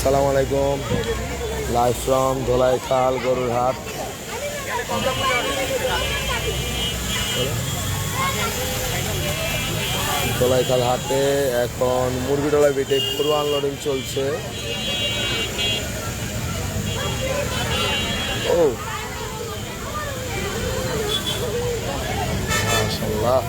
আসসালামু আলাইকুম। Live from Dholaikhal গরুর হাট। ধোলাইখাল হাটে এখন মুরগিডোলা বেটে গরু আনলোডিং চলছে। ও মাশাআল্লাহ,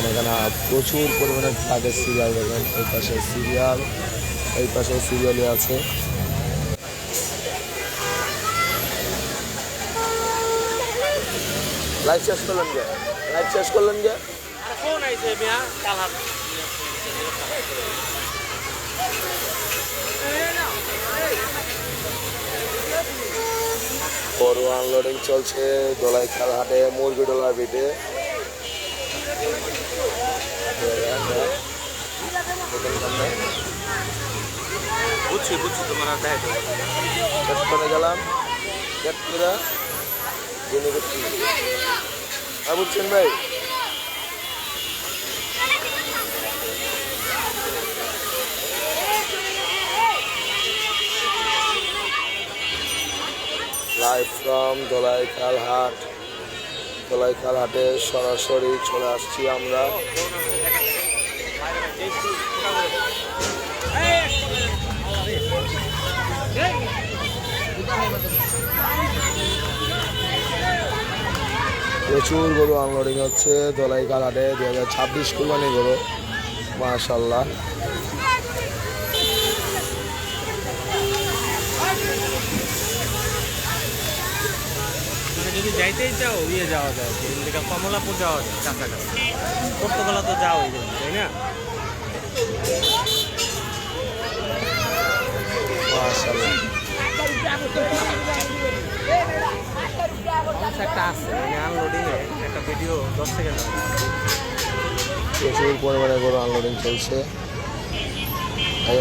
এখানে প্রচুর পরিমাণে কাগজ সিরিয়াল দেখেন। এই পাশে সিরিয়াল, এই পাশে সিরিয়ালই আছে। লাইভ শেষ করলেন গে? লাইভ শেষ করলেন গে? গরু আনলোডিং চলছে ধোলাইখাল হাটে মুরগিডোলা বেটে। গেলাম বুঝছেন ভাই। লাইভ ফ্রম ধোলাইখাল হাট। ধোলাইখাল হাটে সরাসরি চলে আসছি আমরা। প্রচুর গরু আনলোডিং হচ্ছে ধোলাইখাল হাটে। 2026 কুরবানি গরু, মাশাআল্লাহ। যদি যাইতেই চাও যাওয়া যায়, কমলাপুর যাওয়া যায়, কাছাকাছি। পোর্তগলা তো যাও তাই না? মাশাআল্লাহ, একটা আছে আনলোডিং একটা ভিডিও 10 সেকেন্ড। প্রচুর পরিমাণে গরু আনলোডিং চলছে।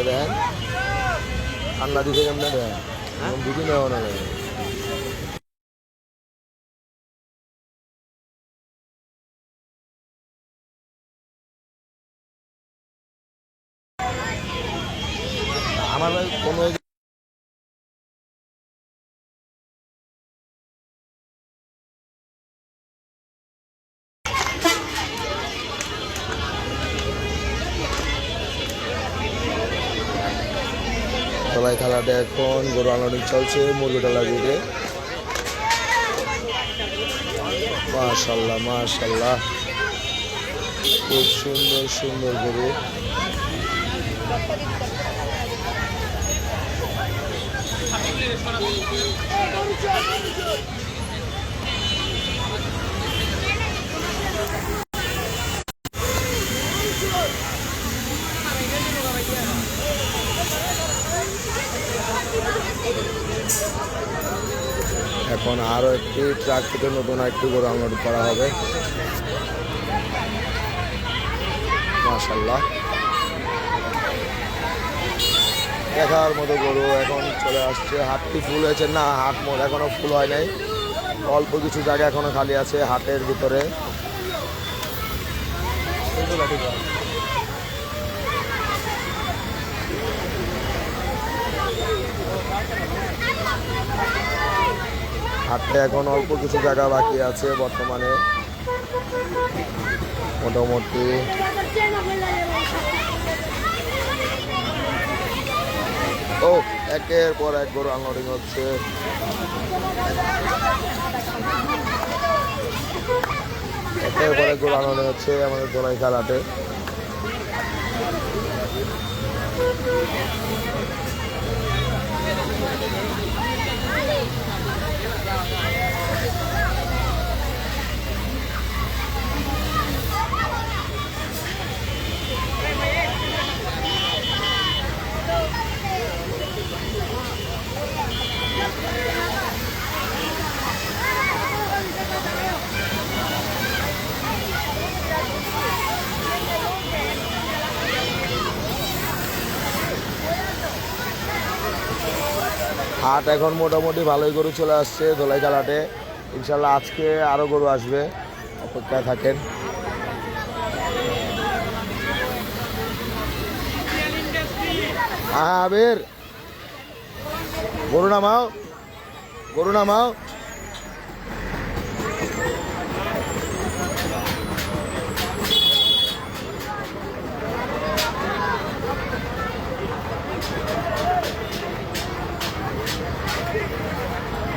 দেখেন ঠান্ডা দিতে কেমন দেখেন, দিকে নেওয়া না লাগে। আমার ভাই কোনো ধোলাইখাল হাটে এখন গরু আনলোডিং চলছে মুরগিডোলা বেটে। মাশাআল্লাহ মাশাআল্লাহ, খুব সুন্দর সুন্দর গরু। এখন আরো একটি ট্রাক থেকে নতুন একটি গরু আনলোড করা হবে। মাশাআল্লাহ, দেখার মতো গরু এখন চলে আসছে। হাটটি ফুল হয়েছে না? হাট মোড় এখনো ফুল হয় নাই, অল্প কিছু জায়গা এখনো খালি আছে হাটের ভিতরে। হাটে এখন অল্প কিছু জায়গা বাকি আছে বর্তমানে। মোটামুটি ও একের পর এক গরু আনলোডিং হচ্ছে। একের পর এক গরু আনলোডিং হচ্ছে আমাদের ধোলাইখাল হাটে। হাট এখন মোটামুটি ভালোই গরু চলে আসছে ধোলাইখাল হাটে। ইনশাল্লাহ আজকে আরও গরু আসবে, অপেক্ষায় থাকেন। আবির গরু নামাও, গরু নামাও।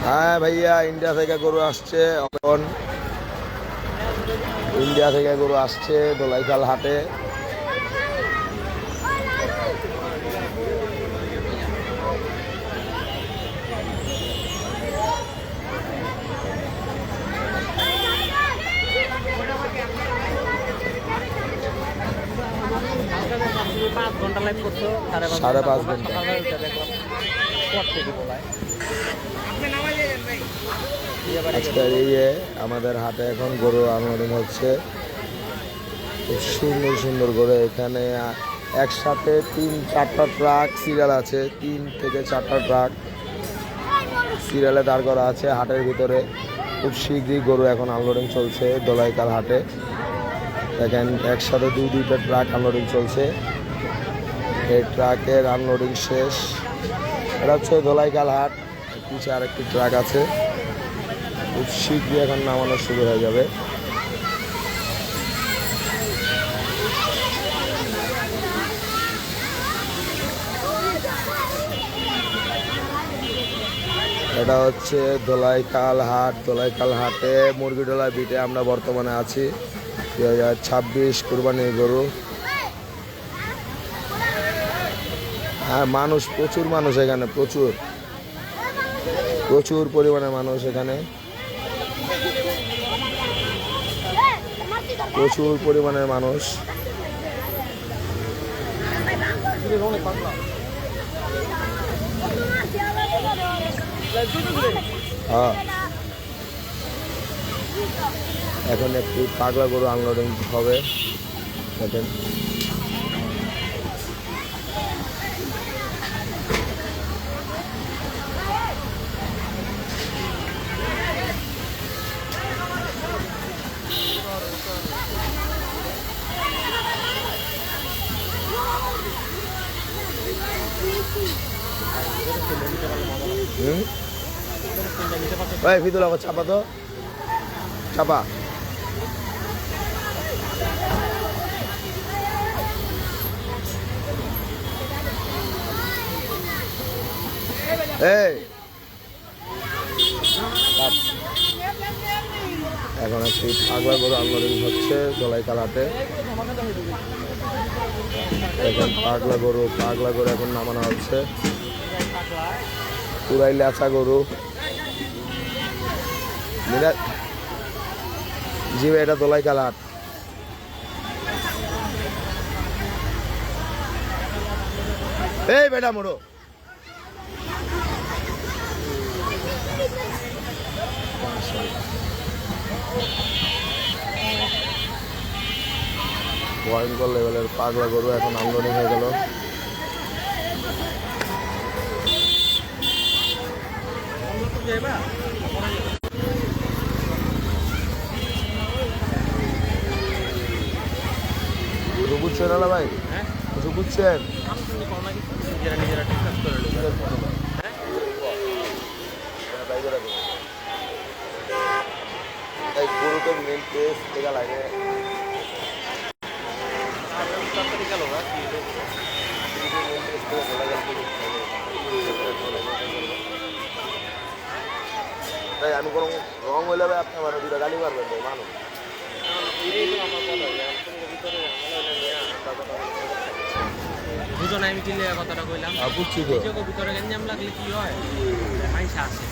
হ্যাঁ ভাইয়া, ইন্ডিয়া থেকে গরু আসছে এখন, ইন্ডিয়া থেকে গরু আসছে দোলাইখাল হাটে। তুমি 5 ঘন্টা লাইভ করছো, 5.5 ঘন্টা। দেখলাম পর থেকে বলায় আজকের এই আমাদের হাটে এখন গরু আনলোডিং হচ্ছে। খুব সুন্দর সুন্দর গরু এখানে একসাথে 3-4টা ট্রাক সিরিয়াল আছে, 3 থেকে 4টা ট্রাক সিরিয়ালে দাঁড় করা আছে হাটের ভিতরে। খুব শীঘ্রই গরু এখন আনলোডিং চলছে দোলাইখাল হাটে। দেখেন একসাথে 2-2টা ট্রাক আনলোডিং চলছে। এই ট্রাকের আনলোডিং শেষ। এটা হচ্ছে দোলাইখাল হাট, পিছিয়ে আরেকটি ট্রাক আছে, খুব শীঘ্রই এখন নামানো শুরু হয়ে যাবে। এটা হচ্ছে দোলাইখাল হাট। দোলাইখাল হাটে মুরগিডোলা বিটে আমরা বর্তমানে আছি। 2026 কুরবানির গরু। হ্যাঁ, মানুষ প্রচুর, মানুষ এখানে প্রচুর প্রচুর পরিমাণে মানুষ এখানে, প্রচুর পরিমাণের মানুষ। হ্যাঁ, এখন একটি পাগলা গরু আনলোডিং হবে দেখেন। ভাই ভিতরে আবার চাপা তো, চাপা। এই এখন একটি পাগলা গরু আনলোডিং হচ্ছে দোলাইখাল হাটে। এখন পাগলা গরু এখন নামানো হচ্ছে। পুরাই লেচা গরু। জি ভাই, এটা দোলাইখাল হাট। এই বেটা মোড়ো, ভয়ঙ্কর লেভেলের পাগলা গরু এখন আনলোডিং হয়ে গেল। কিছু বুঝছেন না ভাই? কিছু বুঝছেন? নিজেরা ডিসকাস করে গরুকে মেন পেস টেকা লাগে। তাই আমি কোনো রং হইলে ভাই আপনি আমার দুটা গালি মারবেন ভাই, মানুষ দুজনে আমি কিনলে কথাটা কইলাম। বুঝছি তো, নিজেকে ভিতরে গেঞ্জাম লাগলে কি হয়, পয়সা আছে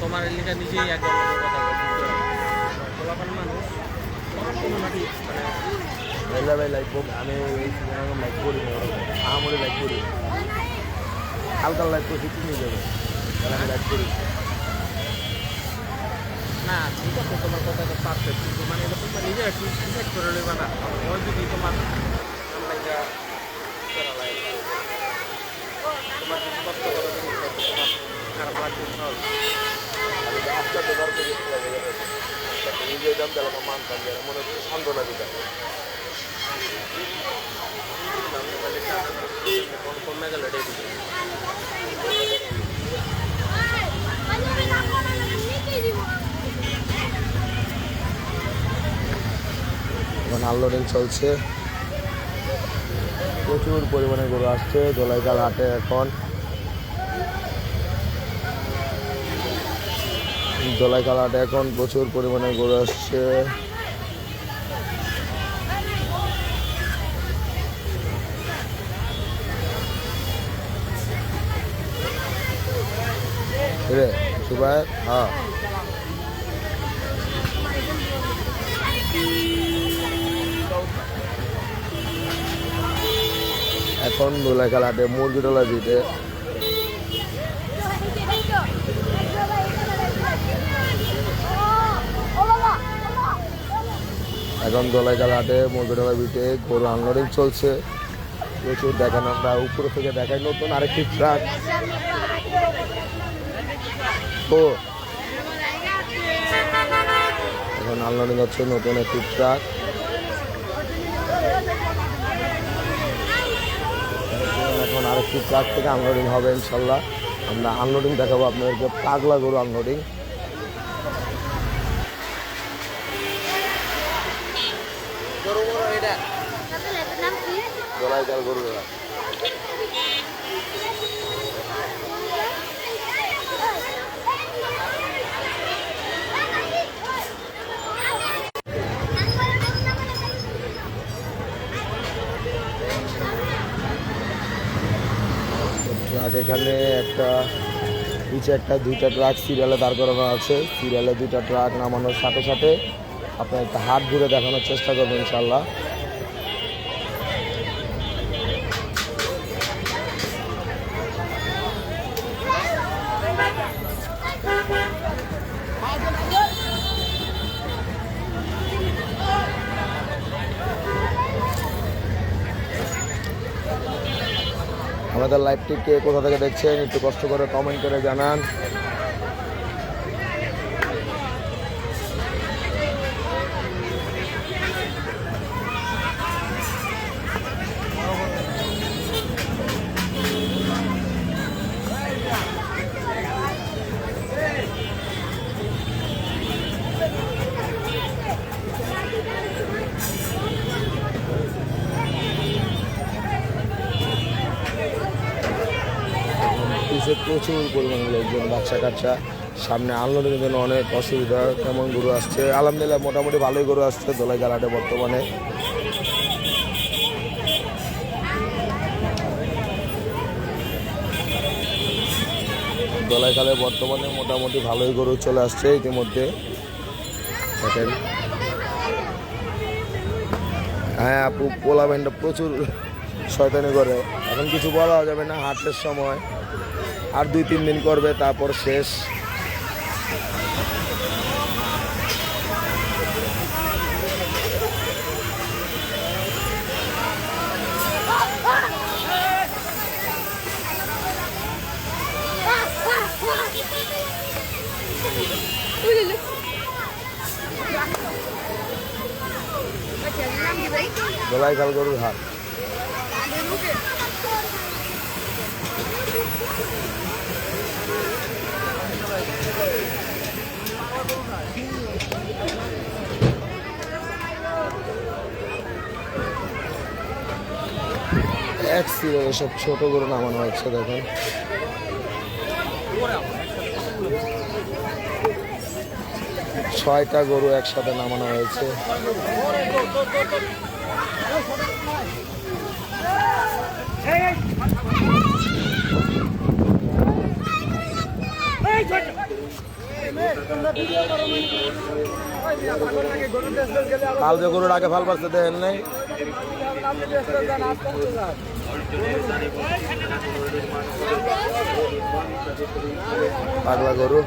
তোমার এলাকা নিজেই একদম কথা বলছে মানুষ কোনো নাকি মানে ভাই লাইক আমি এরকম লাইক করি না, আহামরি লাইক করি, হালকা লাইক করছি নিয়ে যাবে, আমি লাইক করি না। ঠিক আছে, তোমার কথা তো পারফেক্ট, কিন্তু মানে এটা তোমার নিজে একটু সিলেক্ট করে নেবে না। ওই যদি তোমার তোমার যদি কষ্ট করে খারাপ লাগবে আজকে তো দরকার নিজে দাম তাহলে আমার মানতাম, মনে হচ্ছে সান্ত্বনা দিতে। কমে গেল এটাই বুঝি। এখন আনলোডিং চলছে, প্রচুর পরিমাণে গরু আসছে দোলাইখাল হাটে। এখন দোলাইখাল হাটে এখন প্রচুর পরিমাণে গরু আসছে। রে সুবাই, হ্যাঁ এখন দোলাইখাল হাটে মুরগি ডলা দিতে এখন দোলাইখাল হাটে মুরগি ডলা দিতে গরু আনলোডিং চলছে প্রচুর। দেখেন আমরা উপরে থেকে দেখাই নতুন আরেকটি ট্রাক। তো এখন আনলোডিং হচ্ছে নতুন একটি ট্রাক। এখন আরেকটি ট্রাক থেকে আনলোডিং হবে ইনশাল্লাহ। আমরা আনলোডিং দেখাবো আপনাদেরকে, পাগলা গরু আনলোডিং। দোলাইখাল গরু ট্রাক এখানে একটা নিচে একটা দুইটা ট্রাক সিরিয়ালে দাঁড় করানো আছে। সিরিয়ালে দুইটা ট্রাক নামানোর সাথে সাথে আপনার একটা হাট ঘুরে দেখানোর চেষ্টা করবেন ইনশাল্লাহ। আমাদের লাইভটি কে কোথা থেকে দেখছেন একটু কষ্ট করে কমেন্ট করে জানান। প্রচুর পরিমাণে লোকজন, বাচ্চা কাচ্চা, সামনে আনলোডিংয়ের জন্য অনেক অসুবিধা। কেমন গরু আসছে? আলহামদুলিল্লাহ মোটামুটি ভালোই গরু আসছে দোলাইখাল হাটে বর্তমানে। দোলাইখালে বর্তমানে মোটামুটি ভালোই গরু চলে আসছে ইতিমধ্যে। দেখেন, হ্যাঁ আপু পোলা ব্যান্ডটা প্রচুর শয়তানি করে। এখন কিছু বলা যাবে না, হাটের সময় আর 2-3 দিন করবে তারপর শেষ। দোলাইখাল গরুর হাট। এক সিরিয়ালে সব ছোট গরু নামানো হচ্ছে। দেখেন ছয়টা গরু একসাথে নামানো হয়েছে। কাল যে গরুর আগে ফাল পারছে দেখেন নাই? পাগলা গরু।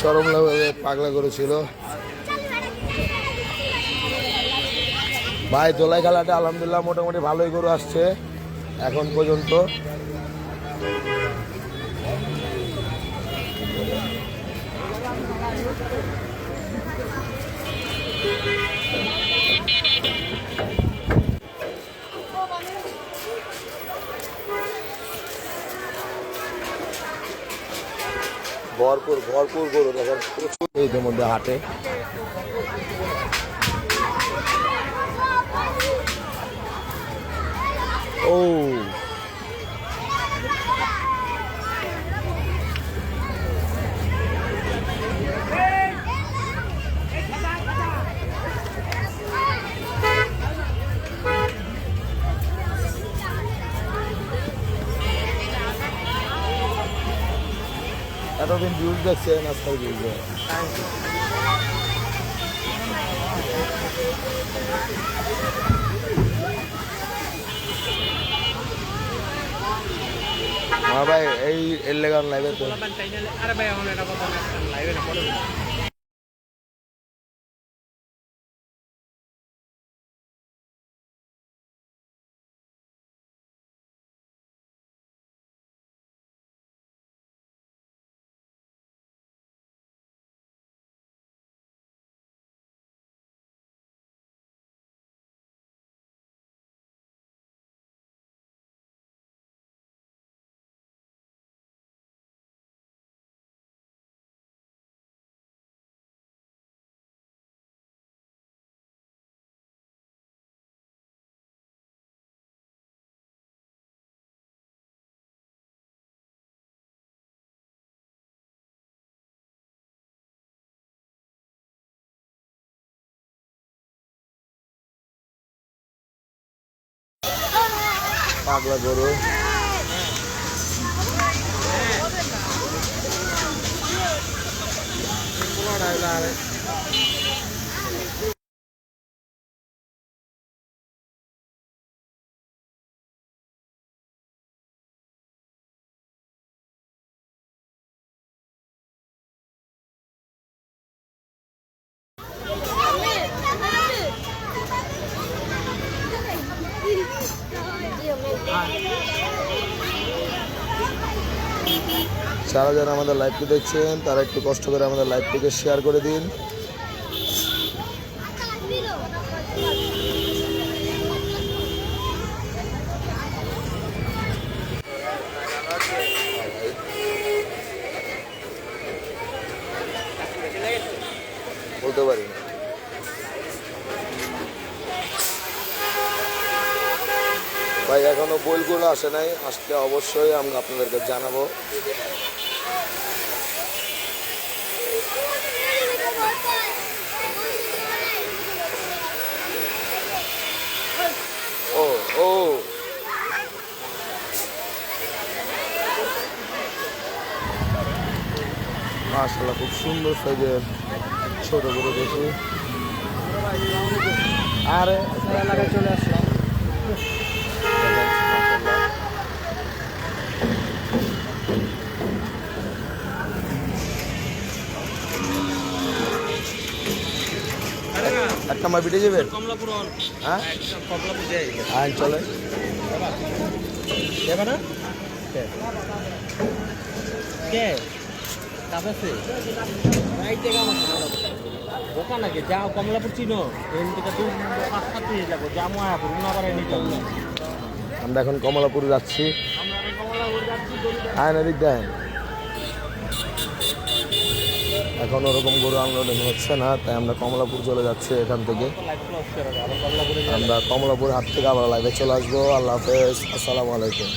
চরম পাগলা গরু ছিল ভাই। দোলাইখাল হাটে আলহামদুলিল্লাহ মোটামুটি ভালোই গরু আসছে। এখন পর্যন্ত ভরপুর ভরপুর গরু দেখেন প্রচুর এর মধ্যে হাটে। ও এতদিন ভিউজ দেখছেন, আজকাল ভিউজ হ্যাঁ ভাই, এই এর লেগান লাইভে তো আরে ভাই এখন এটা কথা লাইভে না পড়ে পাগলা গরু। যারা যারা আমাদের লাইভটি দেখছেন তারা একটু কষ্ট করে আমাদের লাইভটিকে শেয়ার করে দিন। বলতে পারি না ভাই, এখনো বইগুলো আসে নাই, আসলে অবশ্যই আমরা আপনাদেরকে জানাবো। ও ও মাশাআল্লাহ, খুব সুন্দর সাইজের ছোট বড় দেখি। আরে এলাকায় চলে আসলাম। এক নম্বর বিটে যাবেন? কমলাপুর হ্যাঁ কমলাপুর যাই আইন চলে যাবে না কে কাছে রাইতে কেমন বোকা নাকি যাও কমলাপুর চিনো এখান থেকে 5-7 দিয়ে যাবো যাবো আয়াপুর আবার নিতে হবে। আমরা এখন কমলাপুর যাচ্ছি। আমরা এখন কমলাপুর যাচ্ছি আইন এদিক দেন। এখন ওরকম গরু আনলোডিং হচ্ছে না, তাই আমরা কমলাপুর চলে যাচ্ছি। এখান থেকে আমরা কমলাপুর হাট থেকে আবার লাইভে চলে আসবো। আল্লাহ হাফেজ, আসসালামু আলাইকুম।